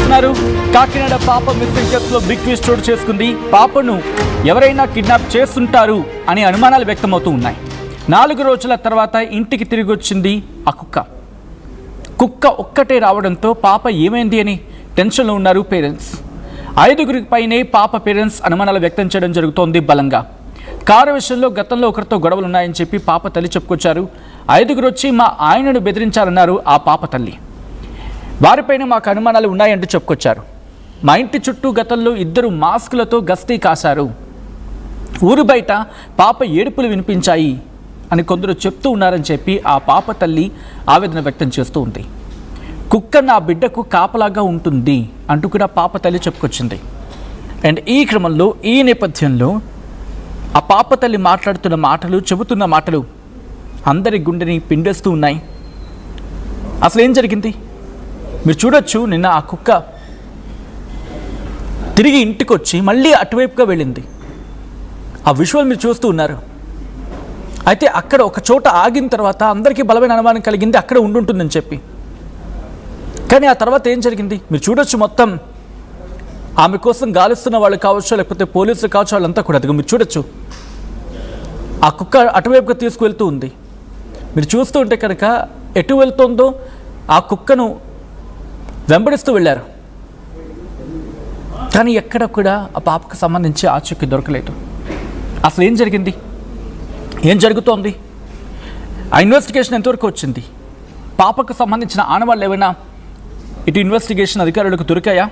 చూస్తున్నారు. కాకినాడ పాప మిస్సింగ్ కేసులో బిగ్ ట్విస్ట్ చోటు చేసుకుంది. పాపను ఎవరైనా కిడ్నాప్ చేస్తుంటారు అనే అనుమానాలు వ్యక్తమవుతూ ఉన్నాయి. 4 రోజుల తర్వాత ఇంటికి తిరిగి వచ్చింది ఆ కుక్క ఒక్కటే రావడంతో పాప ఏమైంది అని టెన్షన్లో ఉన్నారు పేరెంట్స్. 5గురికి పైనే పాప పేరెంట్స్ అనుమానాలు వ్యక్తం చేయడం జరుగుతోంది బలంగా. కారు విషయంలో గతంలో ఒకరితో గొడవలు ఉన్నాయని చెప్పి పాప తల్లి చెప్పుకొచ్చారు. 5గురు వచ్చి మా ఆయనను బెదిరించారన్నారు ఆ పాప తల్లి. వారిపైన మాకు అనుమానాలు ఉన్నాయంటూ చెప్పుకొచ్చారు. మా ఇంటి చుట్టూ గతంలో 2 మాస్కులతో గస్తీ కాశారు. ఊరు బయట పాప ఏడుపులు వినిపించాయి అని కొందరు చెప్తూ ఉన్నారని చెప్పి ఆ పాప తల్లి ఆవేదన వ్యక్తం చేస్తూ ఉంది. కుక్క నా బిడ్డకు కాపలాగా ఉంటుంది అంటూ కూడా పాప తల్లి చెప్పుకొచ్చింది. అండ్ ఈ క్రమంలో ఈ నేపథ్యంలో ఆ పాప తల్లి మాట్లాడుతున్న మాటలు, చెబుతున్న మాటలు అందరి గుండెని పిండేస్తూ ఉన్నాయి. అసలు ఏం జరిగింది మీరు చూడొచ్చు. నిన్న ఆ కుక్క తిరిగి ఇంటికి వచ్చి మళ్ళీ అటువైపుగా వెళ్ళింది. ఆ విజువల్ మీరు చూస్తూ ఉన్నారు. అయితే అక్కడ ఒక చోట ఆగిన తర్వాత అందరికీ బలమైన అనుమానం కలిగింది అక్కడ ఉండుంటుందని చెప్పి. కానీ ఆ తర్వాత ఏం జరిగింది మీరు చూడొచ్చు. మొత్తం ఆమె కోసం గాలిస్తున్న వాళ్ళు కావచ్చు, లేకపోతే పోలీసులు కావచ్చు, వాళ్ళంతా కూడా అదిగో మీరు చూడొచ్చు. ఆ కుక్క అటువైపుగా తీసుకువెళ్తూ ఉంది. మీరు చూస్తూ ఉంటే కనుక ఎటు వెళ్తుందో ఆ కుక్కను వెంబడిస్తూ వెళ్ళారు. కానీ ఎక్కడ కూడా ఆ పాపకు సంబంధించి ఆచూకీ దొరకలేదు. అసలు ఏం జరిగింది, ఏం జరుగుతోంది, ఆ ఇన్వెస్టిగేషన్ ఎంతవరకు వచ్చింది, పాపకు సంబంధించిన ఆనవాళ్ళు ఏమైనా ఇటు ఇన్వెస్టిగేషన్ అధికారులకు దొరికాయా?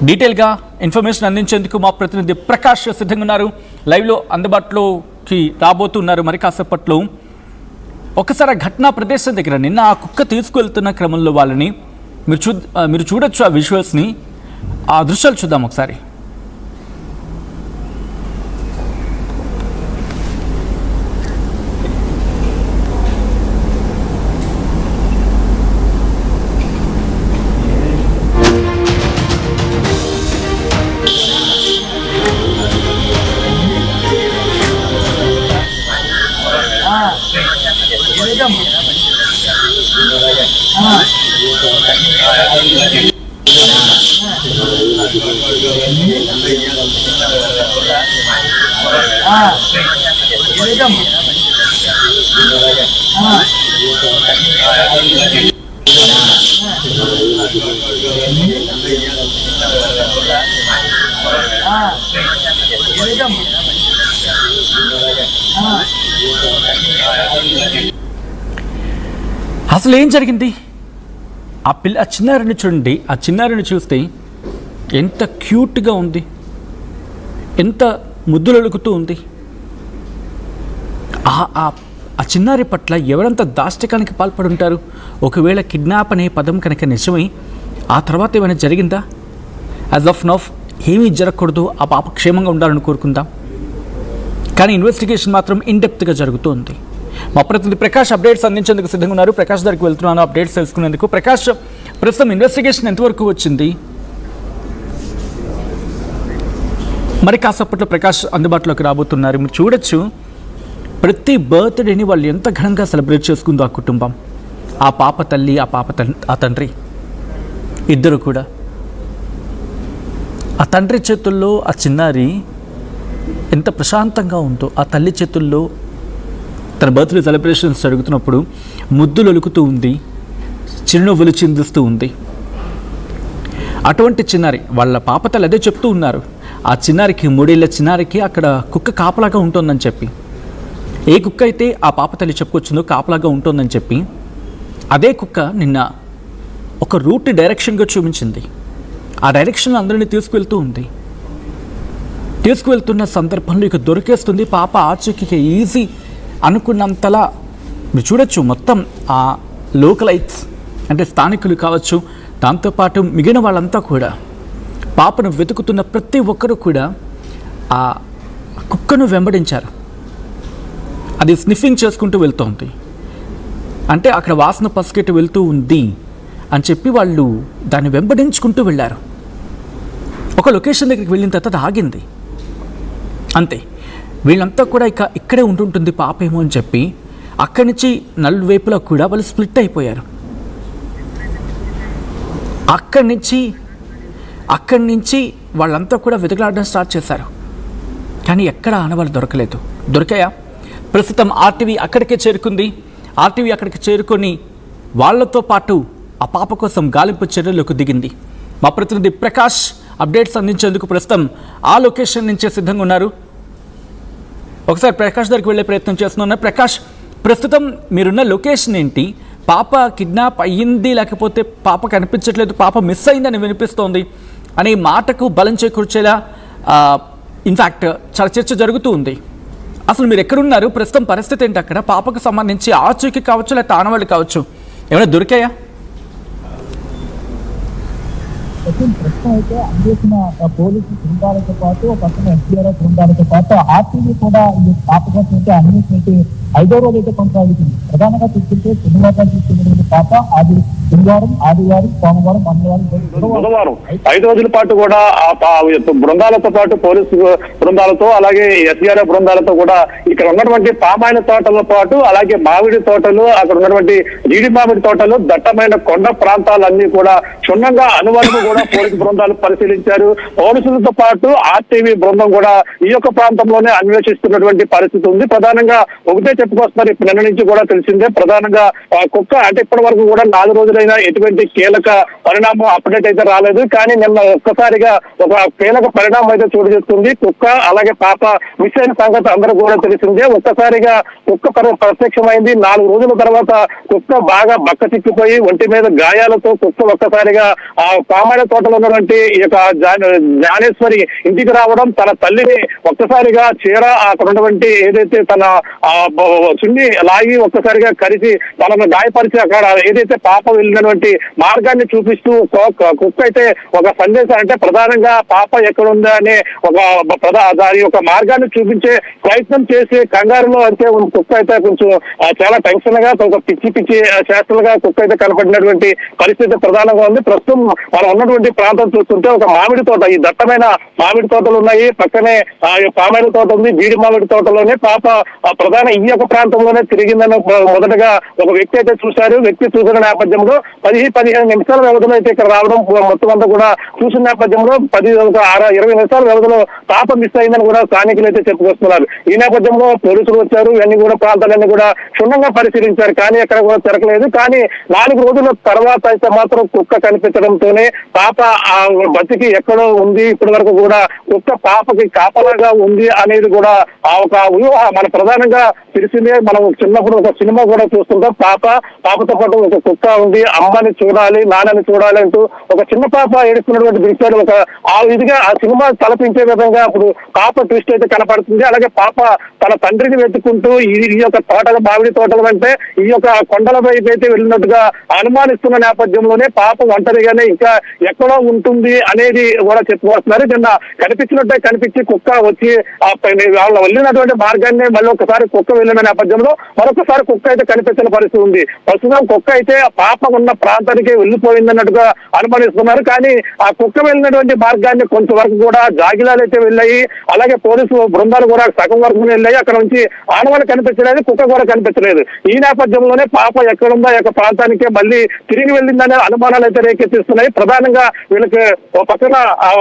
డీటెయిల్గా ఇన్ఫర్మేషన్ అందించేందుకు మా ప్రతినిధి ప్రకాష్ సిద్ధంగా ఉన్నారు. లైవ్లో అందుబాటులోకి రాబోతున్నారు మరి కాసేపట్లో. ఒకసారి ఘటనా ప్రదేశం దగ్గర నిన్న ఆ కుక్క తీసుకువెళ్తున్న క్రమంలో వాళ్ళని మీరు చూడొచ్చు. ఆ విజువల్స్ని, ఆ దృశ్యాలు చూద్దాం ఒకసారి. అసలు ఏం జరిగింది? ఆ చిన్నారిని చూడండి. ఆ చిన్నారిని చూస్తే ఎంత క్యూట్గా ఉంది, ఎంత ముద్దులొలుకుతూ ఉంది. ఆ చిన్నారి పట్ల ఎవరంత దాష్టికానికి పాల్పడి ఉంటారు? ఒకవేళ కిడ్నాప్ అనే పదం కనుక నిజమై ఆ తర్వాత ఏమైనా జరిగిందా? యాజ్ ఆఫ్ నౌ ఏమీ జరగకూడదు, ఆ పాప క్షేమంగా ఉండాలని కోరుకుందాం. కానీ ఇన్వెస్టిగేషన్ మాత్రం ఇన్డెప్త్గా జరుగుతుంది. మా ప్రతినిధి ప్రకాష్ అప్డేట్స్ అందించేందుకు సిద్ధంగా ఉన్నారు. ప్రకాష్ దగ్గరికి వెళ్తున్నాను అప్డేట్స్ తెలుసుకునేందుకు. ప్రకాష్, ప్రస్తుతం ఇన్వెస్టిగేషన్ ఎంతవరకు వచ్చింది? మరి కాసేపట్లో ప్రకాష్ అందుబాటులోకి రాబోతున్నారు. మీరు చూడొచ్చు, ప్రతి బర్త్డేని వాళ్ళు ఎంత ఘనంగా సెలబ్రేట్ చేసుకుందో ఆ కుటుంబం, ఆ పాప తల్లి, ఆ తండ్రి ఇద్దరు కూడా. ఆ తండ్రి చేతుల్లో ఆ చిన్నారి ఎంత ప్రశాంతంగా ఉందో, ఆ తల్లి చేతుల్లో తన బర్త్డే సెలబ్రేషన్స్ జరుగుతున్నప్పుడు ముద్దులు ఒలుకుతూ ఉంది, చిరునవ్వులు చిందిస్తూ ఉంది. అటువంటి చిన్నారి వాళ్ళ పాప తల్లి అదే చెప్తూ ఉన్నారు. ఆ చిన్నారికి, 3 ఏళ్ల చిన్నారికి అక్కడ కుక్క కాపలాగా ఉంటుందని చెప్పి, ఏ కుక్క అయితే ఆ పాప తల్లి చెప్పుకొచ్చిందో కాపలాగా ఉంటుందని చెప్పి, అదే కుక్క నిన్న ఒక రూట్ని డైరెక్షన్గా చూపించింది. ఆ డైరెక్షన్లో అందరినీ తీసుకువెళ్తున్న సందర్భంలో ఇక దొరికేస్తుంది పాప ఆచూకీకి ఈజీ అనుకున్నంతలా. మీరు చూడొచ్చు, మొత్తం ఆ లోకలైట్స్ అంటే స్థానికులు కావచ్చు, దాంతోపాటు మిగిలిన వాళ్ళంతా కూడా పాపను వెతుకుతున్న ప్రతి ఒక్కరూ కూడా ఆ కుక్కను వెంబడించారు. అది స్నిఫింగ్ చేసుకుంటూ వెళ్తోంది. అంటే అక్కడ వాసన పసుకెట్టు వెళ్తూ ఉంది అని చెప్పి వాళ్ళు దాన్ని వెంబడించుకుంటూ వెళ్ళారు. ఒక లొకేషన్ దగ్గరికి వెళ్ళిన తర్వాత ఆగింది, అంతే. వీళ్ళంతా కూడా ఇక్కడే ఉంటుంటుంది పాపేమో అని చెప్పి అక్కడి నుంచి నలువైపులా కూడా వాళ్ళు స్ప్లిట్ అయిపోయారు. అక్కడి నుంచి వాళ్ళంతా కూడా వెతుకులాడడం స్టార్ట్ చేశారు. కానీ ఎక్కడ ఆనవాళ్ళు దొరికాయా? ప్రస్తుతం ఆర్టీవీ అక్కడికే చేరుకుంది. ఆర్టీవీ అక్కడికి చేరుకొని వాళ్లతో పాటు ఆ పాప కోసం గాలింపు చర్యలకు దిగింది. మా ప్రతినిధి ప్రకాష్ అప్డేట్స్ అందించేందుకు ప్రస్తుతం ఆ లొకేషన్ నుంచే సిద్ధంగా ఉన్నారు. ఒకసారి ప్రకాష్ దగ్గరికి వెళ్ళే ప్రయత్నం చేస్తున్నారు. ప్రకాష్, ప్రస్తుతం మీరున్న లొకేషన్ ఏంటి? పాప కిడ్నాప్ అయ్యింది, లేకపోతే పాప కనిపించట్లేదు, పాప మిస్ అయిందని వినిపిస్తోంది అనే మాటకు బలం చేకూర్చేలా ఇన్ఫ్యాక్ట్ చాలా చర్చ జరుగుతూ ఉంది. అసలు మీరు ఎక్కడున్నారు? ప్రస్తుతం పరిస్థితి ఏంటి? అక్కడ పాపకు సంబంధించి ఆచూకీ కావచ్చు, లేకపోతే ఆనవాళ్ళు కావచ్చు, ఏమైనా దొరికాయా? ప్రశ్న అయితే అందేసిన పోలీసు బృందాలతో పాటు పక్కన ఎన్టీఆర్ బృందాలతో పాటు ఆర్టీవీ కూడా ఈ పాప కోసం అయితే అన్వేషణ 5వ రోజు అయితే కొనసాగుతుంది. ప్రధానంగా చూస్తుంటే శనివారం తీసుకునే పాప అది శనివారం, ఆదివారం, సోమవారం, మంగళవారం, బుధవారం 5 రోజుల పాటు కూడా బృందాలతో పాటు పోలీసు బృందాలతో అలాగే ఎస్ఆర్ బృందాలతో కూడా ఇక్కడ ఉన్నటువంటి పామాయిల తోటలతో పాటు అలాగే మామిడి తోటలు, అక్కడ ఉన్నటువంటి జీడి మామిడి తోటలు, దట్టమైన కొండ ప్రాంతాలన్నీ కూడా క్షుణ్ణంగా అనువలను కూడా పోలీసు బృందాలు పరిశీలించారు. పోలీసులతో పాటు ఆర్టీవీ బృందం కూడా ఈ యొక్క ప్రాంతంలోనే అన్వేషిస్తున్నటువంటి పరిస్థితి ఉంది. ప్రధానంగా ఒకటే చెప్పుకొస్తున్నారు, ఇప్పుడు నిన్న నుంచి కూడా తెలిసిందే. ప్రధానంగా కుక్క అంటే ఇప్పటి వరకు కూడా 4 రోజులైనా ఎటువంటి కీలక పరిణామం అప్డేట్ అయితే రాలేదు. కానీ నిన్న ఒక్కసారిగా ఒక కీలక పరిణామం అయితే చోటు చేసుకుంది. కుక్క అలాగే పాప మిస్ అయిన సంగతి అందరూ కూడా తెలిసిందే. ఒక్కసారిగా కుక్క ప్రత్యక్షమైంది. 4 రోజుల తర్వాత కుక్క బాగా బక్క చిక్కిపోయి ఒంటి మీద గాయాలతో కుక్క ఒక్కసారిగా ఆ పామాయిల తోటలో ఉన్నటువంటి ఈ యొక్క జ్ఞానేశ్వరి ఇంటికి రావడం, తన తల్లిని ఒక్కసారిగా చీర అక్కడ ఉన్నటువంటి ఏదైతే తన చున్ని లాగి ఒక్కసారిగా కరిచి తనను గాయపరిచి అక్కడ ఏదైతే పాప వెళ్ళినటువంటి మార్గాన్ని చూపిస్తూ కుక్క అయితే ఒక సందేశం అంటే ప్రధానంగా పాప ఎక్కడుందా అనే దాని ఒక మార్గాన్ని చూపించే ప్రయత్నం చేసి కంగారులో అంటే కుక్క అయితే కొంచెం చాలా టెన్షన్ గా ఒక పిచ్చి చేష్టలుగా కుక్క అయితే కనపడినటువంటి పరిస్థితి ప్రధానంగా ఉంది. ప్రస్తుతం మనం ఉన్నటువంటి ప్రాంతం చూస్తుంటే ఒక మామిడి తోట, ఈ దట్టమైన మామిడి తోటలు ఉన్నాయి, పక్కనే పామాయిల తోట ఉంది. బీడి మామిడి తోటలోనే పాప ప్రధాన ఈ యొక్క ప్రాంతంలోనే తిరిగిందని మొదటగా ఒక వ్యక్తి అయితే చూశారు. వ్యక్తి చూసిన నేపథ్యంలో 10-15 నిమిషాల వ్యవధిలో అయితే ఇక్కడ రావడం, మొత్తం అంతా కూడా చూసిన నేపథ్యంలో 20 నిమిషాల వ్యవధిలో పాప మిస్ అయిందని కూడా స్థానికులు అయితే చెప్పుకొస్తున్నారు. ఈ నేపథ్యంలో పోలీసులు వచ్చారు, ఇవన్నీ కూడా ప్రాంతాలన్నీ కూడా క్షుణ్ణంగా పరిశీలించారు. కానీ ఎక్కడ కూడా తిరగలేదు. కానీ 4 రోజుల తర్వాత అయితే మాత్రం కుక్క కనిపించడంతోనే పాప బతికి ఎక్కడో ఉంది, ఇప్పటి వరకు కూడా కుక్క పాపకి కాపలాగా ఉంది అనేది కూడా ఆ ఒక ఊహ మన ప్రధానంగా తెలిసిందే. మనం చిన్నప్పుడు ఒక సినిమా కూడా చూస్తుంటాం, పాపతో పాటు ఒక కుక్క ఉంది, అమ్మని చూడాలి, నాన్నని చూడాలి అంటూ ఒక చిన్న పాప ఏడుస్తున్నటువంటి దృశ్యాలు ఒక ఇదిగా ఆ సినిమా తలపించే విధంగా అప్పుడు పాప ట్విస్ట్ అయితే కనపడుతుంది. అలాగే పాప తన తండ్రిని వెతుకుంటూ ఈ యొక్క తోటలు, మామిడి తోటలు అంటే ఈ యొక్క కొండల వైపు అయితే వెళ్ళినట్టుగా అనుమానిస్తున్న నేపథ్యంలోనే పాప ఒంటరిగానే ఇంకా ఎక్కడో ఉంటుంది అనేది కూడా చెప్పుకొస్తున్నారు. నిన్న కనిపించి కుక్క వచ్చి వాళ్ళు వెళ్ళినటువంటి మార్గాన్ని మళ్ళీ ఒకసారి కుక్క వెళ్ళిన నేపథ్యంలో మరొకసారి కుక్క అయితే కనిపించిన పరిస్థితి ఉంది. ప్రస్తుతం కుక్క అయితే పాప ఉన్న ప్రాంతానికి వెళ్ళిపోయిందన్నట్టుగా అనుమానిస్తున్నారు. కానీ ఆ కుక్క వెళ్ళినటువంటి మార్గాన్ని కొంతవరకు కూడా జాగిలాలు అయితే వెళ్ళాయి, అలాగే పోలీసు బృందాలు కూడా సగం వరకు వెళ్ళాయి. అక్కడ నుంచి ఆనవాళ్ళు కనిపించలేదు, కుక్క కూడా కనిపించలేదు. ఈ నేపథ్యంలోనే పాప ఎక్కడుందో యొక్క ప్రాంతానికే మళ్ళీ తిరిగి వెళ్ళిందనే అనుమానాలు అయితే రేకెత్తిస్తున్నాయి. ప్రధానంగా వీళ్ళకి పక్కన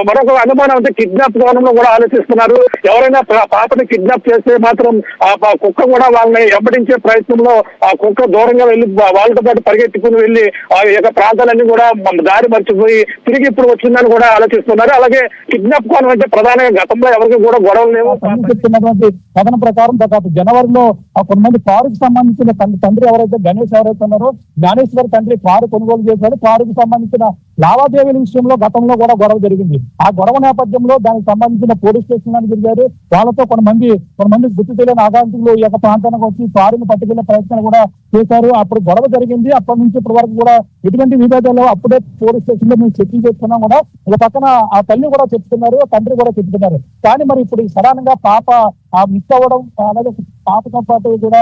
మరొక అనుమానం అంటే కిడ్నాప్ కోణంలో కూడా ఆలోచిస్తున్నారు. ఎవరైనా పాపని కిడ్నాప్ చేస్తే మాత్రం ఆ కుక్క కూడా వాళ్ళని వెంబడించే ప్రయత్నంలో ఆ కుక్క దూరంగా వెళ్ళి వాళ్ళతో పాటు పరిగెత్తుకుని వెళ్ళి ఆ యొక్క ప్రాంతాలన్నీ కూడా దారి మర్చిపోయి తిరిగి ఇప్పుడు వచ్చిందని కూడా ఆలోచిస్తున్నారు. అలాగే కిడ్నాప్ కోణం అంటే ప్రధానంగా గతంలో ఎవరికి కూడా గొడవలు లేవు. కథన ప్రకారం గత జనవరిలో కొంతమంది కారుకు సంబంధించిన తండ్రి ఎవరైతే గణేష్ ఎవరైతే ఉన్నారో జ్ఞానేశ్వర్ తండ్రి కారు కొనుగోలు చేశారు. కారుకు సంబంధించిన లావాదేవీల విషయంలో గతంలో కూడా గొడవ జరిగింది. ఆ గొడవ నేపథ్యంలో దానికి సంబంధించిన పోలీస్ స్టేషన్ తిరిగారు. వాళ్ళతో కొంతమంది గుర్తు తెలియని ఆగాంతులు ఈ యొక్క ప్రాంతానికి వచ్చి కారుని పట్టుకెళ్లే ప్రయత్నాలు కూడా చేశారు. అప్పుడు గొడవ జరిగింది. అప్పటి నుంచి ఇప్పటి వరకు కూడా ఎటువంటి విభేదాలు అప్పుడే పోలీస్ స్టేషన్ లో మేము చెక్కింగ్ చేసుకున్నాం కూడా. ఒక పక్కన ఆ తల్లి కూడా చెప్తున్నారు, తండ్రి కూడా చెప్తున్నారు. కానీ మరి ఇప్పుడు సడన్ గా పాప మిస్ అవ్వడం, అలాగే పాపతో పాటు కూడా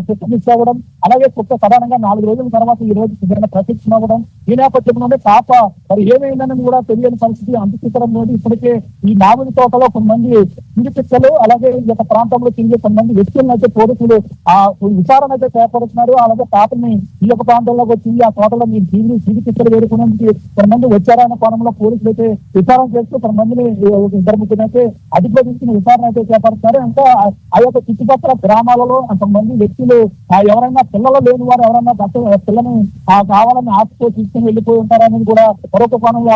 కుక్క మిస్ అవ్వడం, అలాగే కుక్క సాధారణంగా 4 రోజుల తర్వాత ఈ రోజు ఏదైనా ప్రత్యక్షం అవ్వడం, ఈ నేపథ్యంలోనే పాప మరి ఏమైందని కూడా తెలియని పరిస్థితి అంతుచిక్కడం లేదు. ఇప్పటికే ఈ మామిడి తోటలో కొంతమంది ఇంటి పిక్కలు, అలాగే ఈ యొక్క ప్రాంతంలో తిరిగే కొంతమంది వ్యక్తులను అయితే పోలీసులు విచారణ అయితే చేపడుతున్నారు. అలాగే పాపని ఈ యొక్క ప్రాంతంలోకి వచ్చి ఆ తోటలో మీరు సిడి పిక్కలు వేడుకునేందుకు కొంతమంది వచ్చారన్న కోణంలో పోలీసులు అయితే విచారణ చేస్తూ కొంతమందిని 2-3 అయితే అదుపులో తీసుకుని విచారణ అయితే చేపడుతున్నారు. ఇంకా ఆ యొక్క చుట్టుపక్కల గ్రామాలలో కొంతమంది వ్యక్తులు ఎవరైనా పిల్లలు లేని వారు ఎవరైనా పిల్లని కావాలని ఆశతో తీసుకుని వెళ్ళిపోయి ఉంటారనేది కూడా మరొక కోణంలో